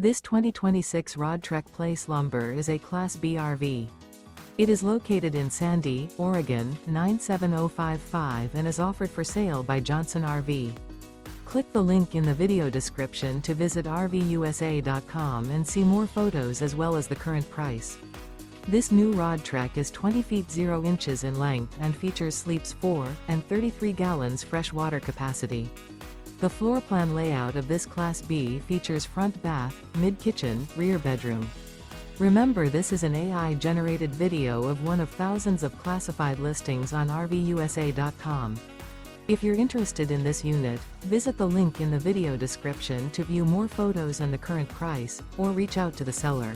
This 2026 Roadtrek Play SLUMBER is a Class B RV. It is located in Sandy, Oregon, 97055 and is offered for sale by Johnson RV. Click the link in the video description to visit RVUSA.com and see more photos as well as the current price. This new Roadtrek is 20 feet 0 inches in length and features sleeps 4 and 33 gallons fresh water capacity. The floor plan layout of this Class B features front bath, mid-kitchen, rear bedroom. Remember, this is an AI-generated video of one of thousands of classified listings on RVUSA.com. If you're interested in this unit, visit the link in the video description to view more photos and the current price, or reach out to the seller.